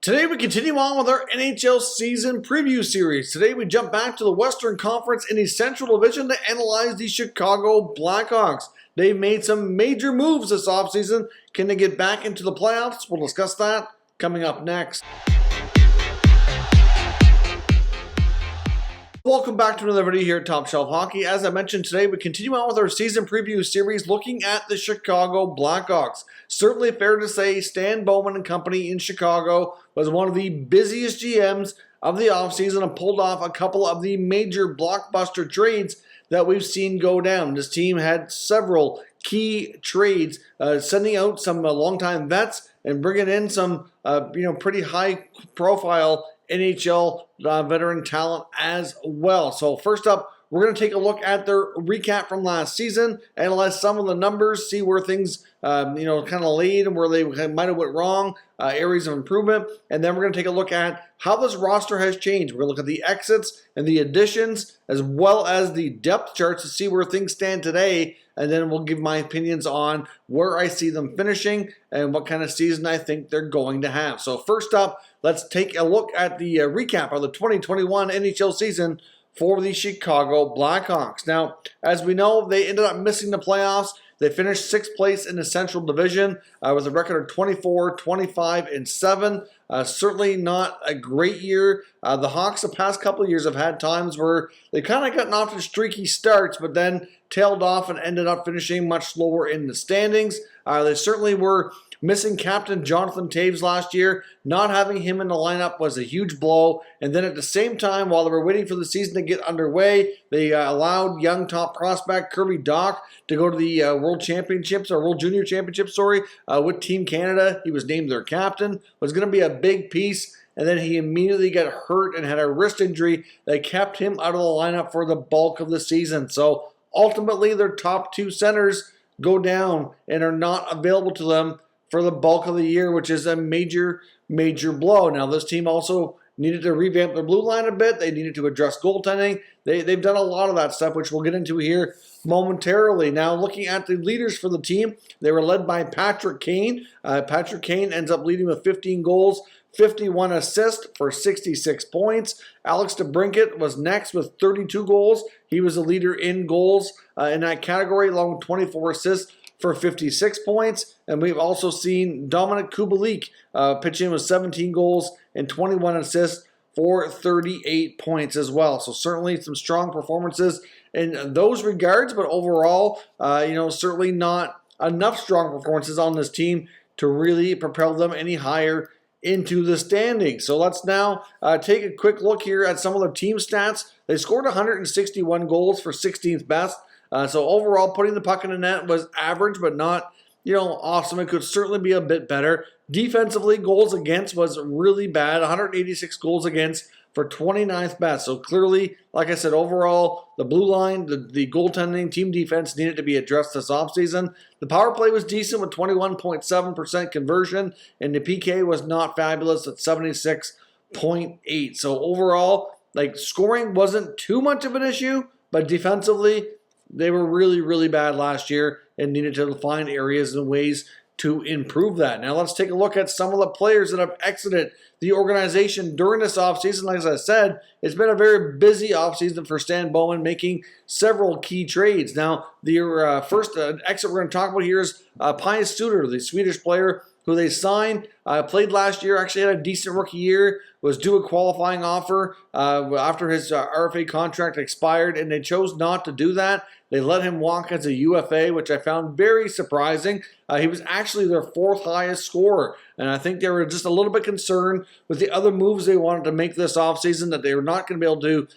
Today we continue on with our NHL Season Preview series. Today we jump back to the Western Conference in the Central Division to analyze the Chicago Blackhawks. They've made some major moves this offseason. Can they get back into the playoffs? We'll discuss that coming up next. Welcome back to another video here at Top Shelf Hockey. As I mentioned today, we continue on with our season preview series looking at the Chicago Blackhawks. Certainly fair to say Stan Bowman and company in Chicago was one of the busiest GMs of the offseason and pulled off a couple of the major blockbuster trades that we've seen go down. This team had several key trades, sending out some longtime vets and bringing in some pretty high profile NHL veteran talent as well. So first up, we're going to take a look at their recap from last season, analyze some of the numbers, see where things kind of laid and where they might have went wrong, areas of improvement, and then we're going to take a look at how this roster has changed. We're going to look at the exits and the additions as well as the depth charts to see where things stand today, and then we'll give my opinions on where I see them finishing and what kind of season I think they're going to have. So first up, let's take a look at the recap of the 2021 NHL season for the Chicago Blackhawks. Now, as we know, they ended up missing the playoffs. They finished 6th place in the Central Division with a record of 24, 25, and 7. Certainly not a great year. The Hawks the past couple of years have had times where they've kind of gotten off to streaky starts, but then tailed off and ended up finishing much slower in the standings. They certainly were missing captain Jonathan Toews last year. Not having him in the lineup was a huge blow. And then at the same time, while they were waiting for the season to get underway, they allowed young top prospect Kirby Dach to go to the World Junior Championships, with Team Canada. He was named their captain. Was going to be a big piece. And then he immediately got hurt and had a wrist injury that kept him out of the lineup for the bulk of the season. So ultimately, their top 2 centers go down and are not available to them for the bulk of the year, which is a major, major blow. Now, this team also needed to revamp their blue line a bit. They needed to address goaltending. They've done a lot of that stuff, which we'll get into here momentarily. Now, looking at the leaders for the team, they were led by Patrick Kane. Patrick Kane ends up leading with 15 goals, 51 assists for 66 points. Alex DeBrincat was next with 32 goals. He was the leader in goals in that category, along with 24 assists for 56 points. And we've also seen Dominik Kubalik pitch in with 17 goals and 21 assists for 38 points as well. So certainly some strong performances in those regards, but overall, certainly not enough strong performances on this team to really propel them any higher into the standings. So let's now take a quick look here at some of their team stats. They scored 161 goals for 16th best. So overall, putting the puck in the net was average, but not, awesome. It could certainly be a bit better. Defensively, goals against was really bad. 186 goals against for 29th best. So clearly, like I said, overall, the blue line, the goaltending, team defense needed to be addressed this offseason. The power play was decent with 21.7% conversion, and the PK was not fabulous at 76.8. So overall, scoring wasn't too much of an issue, but defensively, they were really, really bad last year and needed to find areas and ways to improve that. Now let's take a look at some of the players that have exited the organization during this offseason. Like I said, it's been a very busy offseason for Stan Bowman, making several key trades. Now, the first exit we're going to talk about here is Pius Suter, the Swedish player who they signed, played last year, actually had a decent rookie year, was due a qualifying offer after his RFA contract expired, and they chose not to do that. They let him walk as a UFA, which I found very surprising. He was actually their 4th highest scorer, and I think they were just a little bit concerned with the other moves they wanted to make this offseason, that they were not going to be able to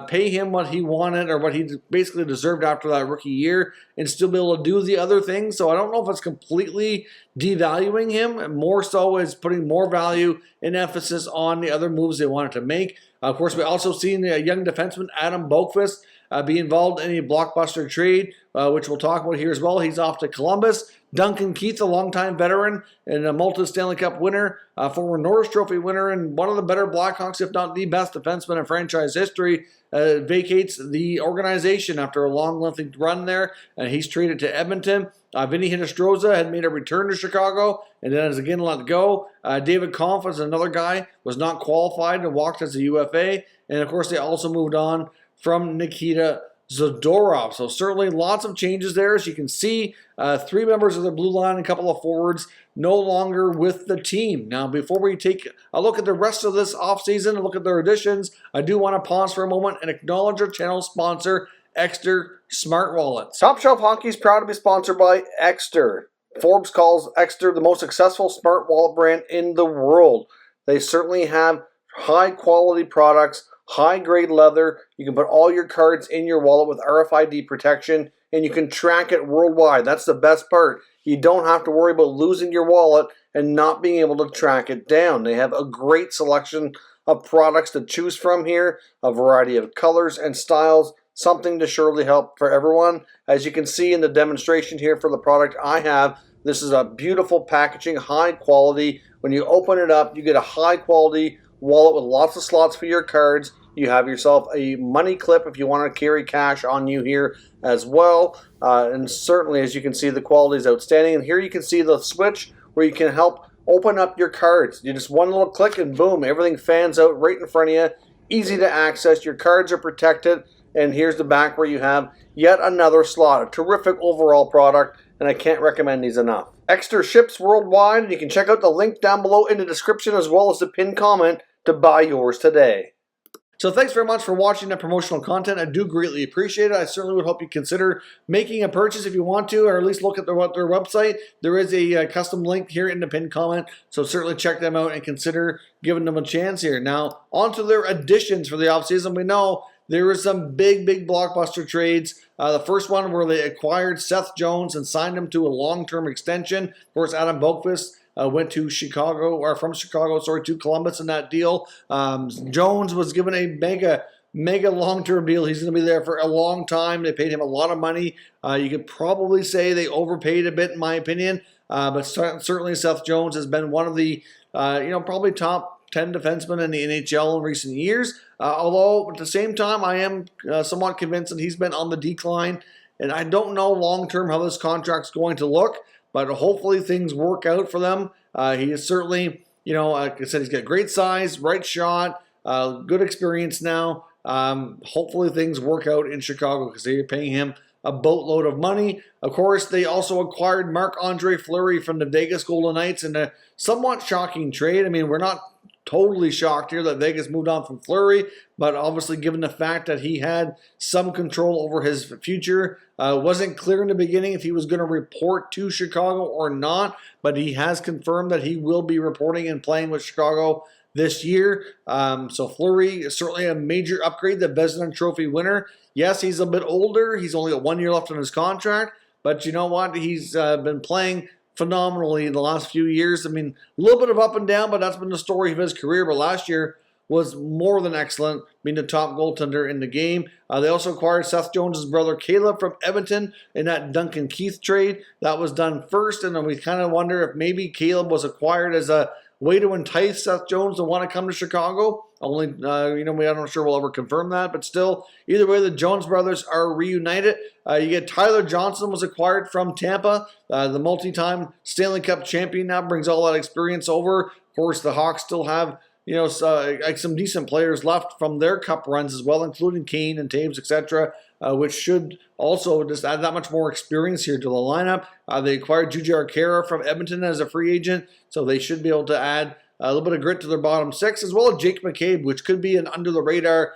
pay him what he wanted or what he basically deserved after that rookie year and still be able to do the other things. So I don't know if it's completely devaluing him. More so is putting more value and emphasis on the other moves they wanted to make. Of course, we also seen the young defenseman Adam Boqvist be involved in a blockbuster trade, which we'll talk about here as well. He's off to Columbus. Duncan Keith, a longtime veteran and a multi-Stanley Cup winner, former Norris Trophy winner, and one of the better Blackhawks, if not the best defenseman in franchise history, vacates the organization after a long, lengthy run there, and he's traded to Edmonton. Vinny Hinostroza had made a return to Chicago and then is again let go. David Kampf is another guy, was not qualified and walked as a UFA. And of course, they also moved on from Nikita Zadorov. So certainly lots of changes there. As you can see, 3 members of the blue line, a couple of forwards, no longer with the team. Now, before we take a look at the rest of this offseason and look at their additions, I do want to pause for a moment and acknowledge our channel sponsor, Exter Smart Wallets. Top Shelf Hockey is proud to be sponsored by Exter. Forbes calls Exter the most successful smart wallet brand in the world. They certainly have high-quality products, high-grade leather. You can put all your cards in your wallet with RFID protection, and you can track it worldwide. That's the best part. You don't have to worry about losing your wallet and not being able to track it down. They have a great selection of products to choose from here, a variety of colors and styles, something to surely help for everyone. As you can see in the demonstration here for the product I have, this is a beautiful packaging, high quality. When you open it up, you get a high quality wallet with lots of slots for your cards. You have yourself a money clip if you want to carry cash on you here as well. And certainly, as you can see, the quality is outstanding. And here you can see the switch where you can help open up your cards. You just one little click and boom, everything fans out right in front of you. Easy to access. Your cards are protected. And here's the back where you have yet another slot. A terrific overall product, and I can't recommend these enough. Exter ships worldwide, and you can check out the link down below in the description as well as the pinned comment to buy yours today. So thanks very much for watching that promotional content. I do greatly appreciate it. I certainly would hope you consider making a purchase if you want to, or at least look at their website. There is a custom link here in the pinned comment, so certainly check them out and consider giving them a chance here. Now, on to their additions for the offseason. We know there were some big blockbuster trades. The first one where they acquired Seth Jones and signed him to a long-term extension. Of course, Adam Boqvist went to Chicago, or from Chicago, to Columbus in that deal. Jones was given a mega long-term deal. He's going to be there for a long time. They paid him a lot of money. You could probably say they overpaid a bit, in my opinion. But certainly Seth Jones has been one of the, probably top 10 defensemen in the NHL in recent years. Although, at the same time, I am somewhat convinced that he's been on the decline. And I don't know long-term how this contract's going to look, but hopefully things work out for them. He is certainly, like I said, he's got great size, right shot, good experience now. Hopefully things work out in Chicago because they're paying him a boatload of money. Of course, they also acquired Marc-Andre Fleury from the Vegas Golden Knights in a somewhat shocking trade. I mean, we're not totally shocked here that Vegas moved on from Fleury, but obviously given the fact that he had some control over his future, wasn't clear in the beginning if he was going to report to Chicago or not, but he has confirmed that he will be reporting and playing with Chicago this year. So Fleury is certainly a major upgrade, the Vezina Trophy winner. Yes, he's a bit older. He's only got 1 year left on his contract, but you know what? He's been playing phenomenally in the last few years. I mean, a little bit of up and down, but that's been the story of his career. But last year was more than excellent, being the top goaltender in the game. They also acquired Seth Jones' brother Caleb from Edmonton in that Duncan Keith trade. That was done first, and then we kind of wonder if maybe Caleb was acquired as a way to entice Seth Jones to want to come to Chicago. Only, I'm not sure we'll ever confirm that, but still, either way, the Jones brothers are reunited. You get Tyler Johnson was acquired from Tampa, the multi-time Stanley Cup champion now brings all that experience over. Of course, the Hawks still have, some decent players left from their cup runs as well, including Kane and Taves, etc., which should also just add that much more experience here to the lineup. They acquired Jujhar Khaira from Edmonton as a free agent, so they should be able to add a little bit of grit to their bottom six, as well as Jake McCabe, which could be an under-the-radar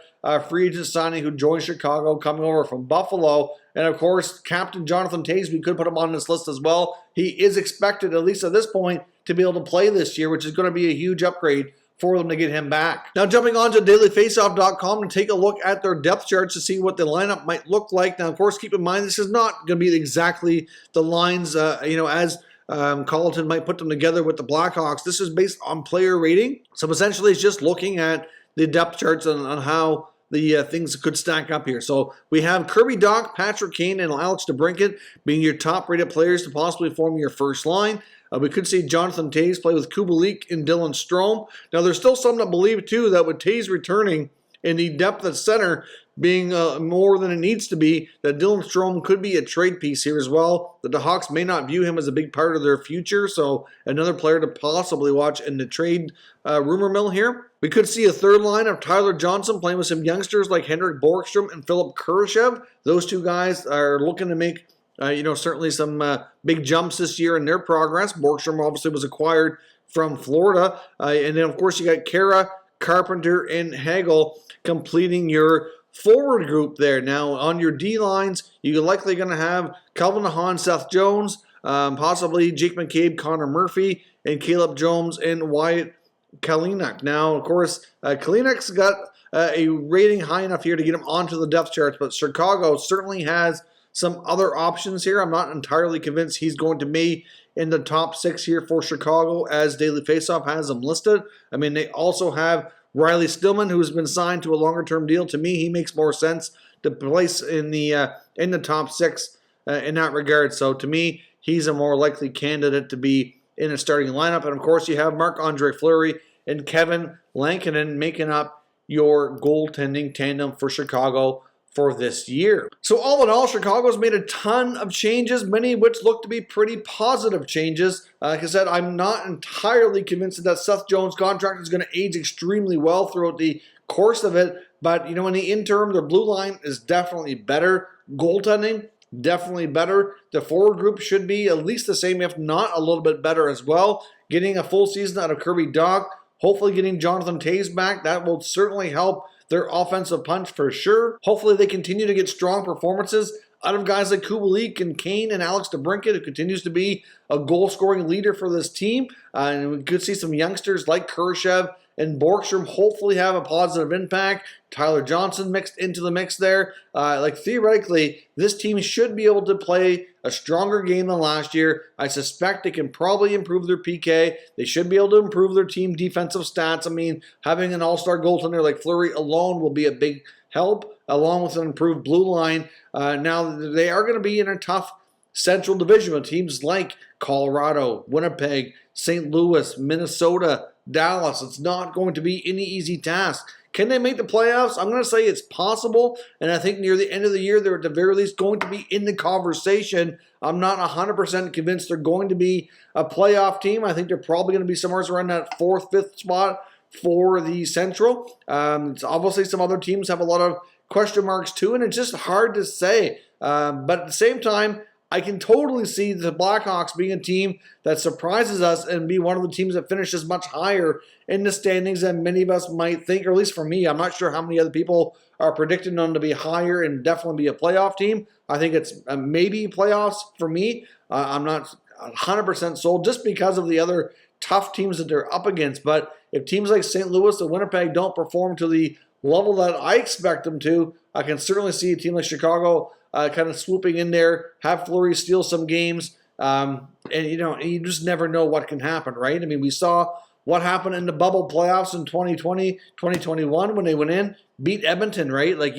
free agent signing who joined Chicago, coming over from Buffalo. And, of course, Captain Jonathan Toews, we could put him on this list as well. He is expected, at least at this point, to be able to play this year, which is going to be a huge upgrade for them to get him back. Now, jumping on to dailyfaceoff.com to take a look at their depth charts to see what the lineup might look like. Now, of course, keep in mind, this is not going to be exactly the lines, as Colleton might put them together with the Blackhawks. This is based on player rating. So essentially it's just looking at the depth charts on how the things could stack up here. So we have Kirby Dach, Patrick Kane, and Alex DeBrincat being your top-rated players to possibly form your first line. We could see Jonathan Toews play with Kubalik and Dylan Strome. Now, there's still some that believe, too, that with Toews returning and the depth at center being more than it needs to be, that Dylan Strome could be a trade piece here as well. That the Hawks may not view him as a big part of their future, so another player to possibly watch in the trade rumor mill here. We could see a third line of Tyler Johnson playing with some youngsters like Henrik Borgstrom and Philip Kurashev. Those two guys are looking to make certainly some big jumps this year in their progress. Borgstrom obviously was acquired from Florida. And then, of course, you got Kara, Carpenter, and Hagel completing your forward group there. Now, on your D lines, you're likely going to have Calvin DeHaan, Seth Jones, possibly Jake McCabe, Connor Murphy, and Caleb Jones and Wyatt Kalynuk. Now, of course, Kalynuk's got a rating high enough here to get him onto the depth charts, but Chicago certainly has some other options here. I'm not entirely convinced he's going to be in the top 6 here for Chicago as Daily Faceoff has him listed. I mean, they also have Riley Stillman, who's been signed to a longer-term deal. To me, he makes more sense to place in the top 6 in that regard. So to me, he's a more likely candidate to be in a starting lineup. And of course, you have Marc-Andre Fleury and Kevin Lankinen making up your goaltending tandem for Chicago for this year. So all in all, Chicago's made a ton of changes, many of which look to be pretty positive changes. Like I said, I'm not entirely convinced that Seth Jones' contract is going to age extremely well throughout the course of it, but in the interim, the blue line is definitely better. Goaltending, definitely better. The forward group should be at least the same, if not a little bit better as well. Getting a full season out of Kirby Dach, hopefully getting Jonathan Toews back, that will certainly help their offensive punch for sure. Hopefully they continue to get strong performances out of guys like Kubalik and Kane and Alex DeBrincat, who continues to be a goal-scoring leader for this team. And we could see some youngsters like Kurashev and Borgstrom hopefully have a positive impact. Tyler Johnson mixed into the mix there. Theoretically, this team should be able to play a stronger game than last year. I suspect they can probably improve their PK. They should be able to improve their team defensive stats. I mean, having an all-star goaltender like Fleury alone will be a big help, along with an improved blue line. Now, they are going to be in a tough Central Division with teams like Colorado, Winnipeg, St. Louis, Minnesota, Dallas. It's not going to be any easy task. Can they make the playoffs? I'm going to say it's possible, and I think near the end of the year, they're at the very least going to be in the conversation. I'm not 100% convinced they're going to be a playoff team. I think they're probably going to be somewhere around that 4th, 5th spot for the Central. Obviously, some other teams have a lot of question marks too, and it's just hard to say. But at the same time, I can totally see the Blackhawks being a team that surprises us and be one of the teams that finishes much higher in the standings than many of us might think, or at least for me. I'm not sure how many other people are predicting them to be higher and definitely be a playoff team. I think it's maybe playoffs for me. I'm not 100% sold just because of the other tough teams that they're up against. But if teams like St. Louis and Winnipeg don't perform to the level that I expect them to, I can certainly see a team like Chicago kind of swooping in there, have Fleury steal some games, and you just never know what can happen, right? I mean, we saw what happened in the bubble playoffs in 2020, 2021 when they went in, beat Edmonton, right? Like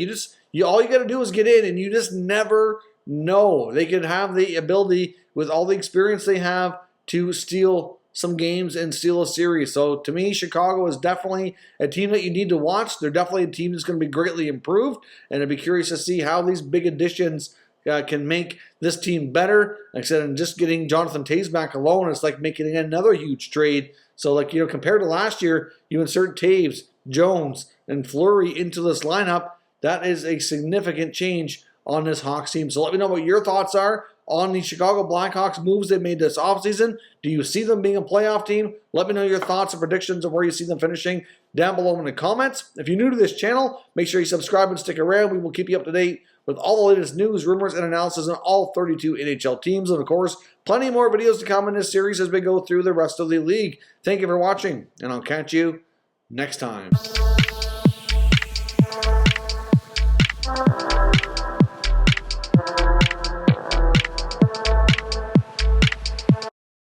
all you got to do is get in, and you just never know. They could have the ability with all the experience they have to steal some games and steal a series. So to me, Chicago is definitely a team that you need to watch. They're definitely a team that's going to be greatly improved, and I'd be curious to see how these big additions can make this team better. Like I said, and just getting Jonathan Toews back alone, it's like making another huge trade. So compared to last year, you insert Toews, Jones, and Fleury into this lineup. That is a significant change on this Hawks team. So let me know what your thoughts are on the Chicago Blackhawks moves they made this offseason. Do you see them being a playoff team? Let me know your thoughts and predictions of where you see them finishing down below in the comments. If you're new to this channel, make sure you subscribe and stick around. We will keep you up to date with all the latest news, rumors, and analysis on all 32 NHL teams. And of course, plenty more videos to come in this series as we go through the rest of the league. Thank you for watching, and I'll catch you next time.